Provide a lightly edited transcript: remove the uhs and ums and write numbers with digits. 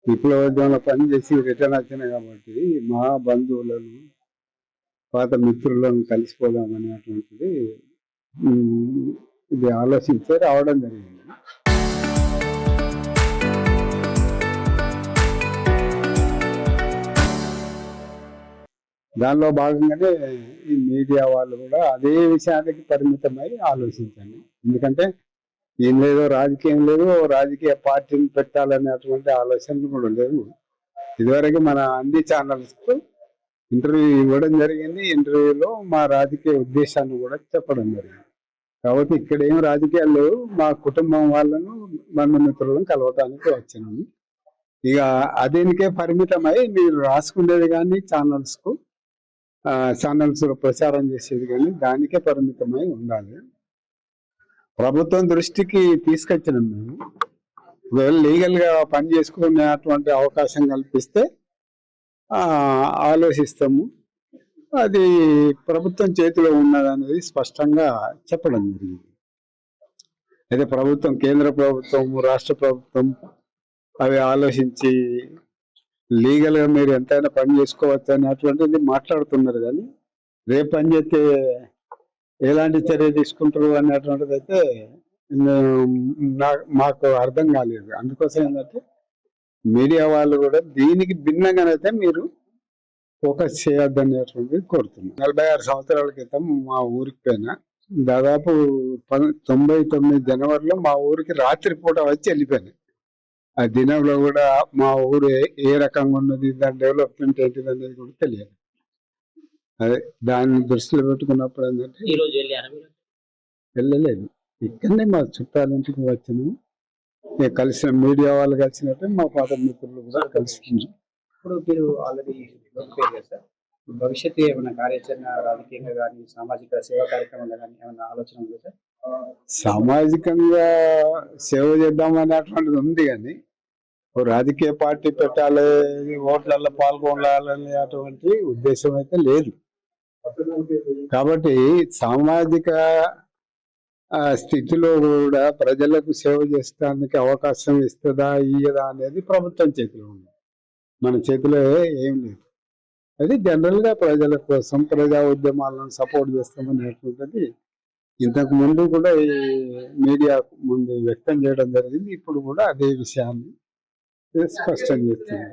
విప్లవోద్యమంలో పనిచేసి రిటర్న్ వచ్చిన కాబట్టి మా బంధువులను పాత మిత్రులను కలిసిపోదాం అనేటువంటిది ఇది ఆలోచించే రావడం జరిగింది. దానిలో భాగంగానే ఈ మీడియా వాళ్ళు కూడా అదే విషయానికి పరిమితమై ఆలోచించండి. ఎందుకంటే ఏం లేదో రాజకీయం లేదు, రాజకీయ పార్టీని పెట్టాలనేటువంటి ఆలోచనలు కూడా లేవు. ఇదివరకు మన అన్ని ఛానల్స్కు ఇంటర్వ్యూ ఇవ్వడం జరిగింది. ఇంటర్వ్యూలో మా రాజకీయ ఉద్దేశాన్ని కూడా చెప్పడం జరిగింది. కాబట్టి ఇక్కడ ఏం రాజకీయాలు లేవు. మా కుటుంబం వాళ్ళను బంధుమిత్రులను కలవటానికి వచ్చినాము. ఇక అదేనికే పరిమితమై మీరు రాసుకునేది కానీ ఛానల్స్ ప్రచారం చేసేది కానీ దానికే పరిమితమై ఉండాలి. ప్రభుత్వం దృష్టికి తీసుకొచ్చినాం మేము. ఒకవేళ లీగల్ గా పని చేసుకునేటువంటి అవకాశం కల్పిస్తే ఆలోచిస్తాము. అది ప్రభుత్వం చేతిలో ఉన్నదనేది స్పష్టంగా చెప్పడం జరిగింది. అయితే ప్రభుత్వం, కేంద్ర ప్రభుత్వం, రాష్ట్ర ప్రభుత్వం అవి ఆలోచించి లీగల్ గా మీరు ఎంతైనా పని చేసుకోవచ్చు అనేటువంటిది మాట్లాడుతున్నారు. కానీ రేపు పని చేస్తే ఎలాంటి చర్య తీసుకుంటారు అనేటువంటిది అయితే మాకు అర్థం కాలేదు. అందుకోసం ఏంటంటే మీడియా వాళ్ళు కూడా దీనికి భిన్నంగానైతే మీరు ఫోకస్ చేయొద్దనేటువంటిది కోరుతున్నాం. 46 సంవత్సరాల క్రితం మా ఊరికి పోయినా, దాదాపు 99 జనవరిలో మా ఊరికి రాత్రిపూట వచ్చి వెళ్ళిపోయినా. ఆ దినంలో కూడా మా ఊరు ఏ రకంగా ఉన్నది, దాని డెవలప్మెంట్ ఏంటిది అనేది కూడా తెలియదు. అదే దాన్ని దృష్టిలో పెట్టుకున్నప్పుడు ఏంటంటే వెళ్ళలేదు. ఇక్కడనే మా చుట్టాలింటికి వచ్చినాము. కలిసిన మీడియా వాళ్ళు కలిసినట్టే మా పాత మిత్రులు కూడా కలిసినారు. ఇప్పుడు మీరు ఆల్రెడీ సార్, భవిష్యత్తు ఏమైనా కార్యాచరణ రాజకీయంగా కానీ సామాజిక సేవా కార్యక్రమాలు కానీ ఏమైనా ఆలోచన ఉంది సార్? సామాజికంగా సేవ చేద్దాం అనేటువంటిది ఉంది, కానీ రాజకీయ పార్టీ పెట్టాలి, ఓట్లలో పాల్గొనాలని అటువంటి ఉద్దేశం అయితే లేదు. కాబట్టి సామాజిక స్థితిలో కూడా ప్రజలకు సేవ చేస్తానికి అవకాశం ఇస్తుందా ఇయ్యదా అనేది ప్రభుత్వం చేతిలో ఉంది. మన చేతిలో ఏం లేదు. అది జనరల్ గా ప్రజల కోసం, ప్రజా ఉద్యమాలను సపోర్ట్ చేస్తామనేటువంటిది ఇంతకు ముందు కూడా ఈ మీడియా ముందు వ్యక్తం చేయడం జరిగింది. ఇప్పుడు కూడా అదే విషయాన్ని స్పష్టం చేస్తుంది.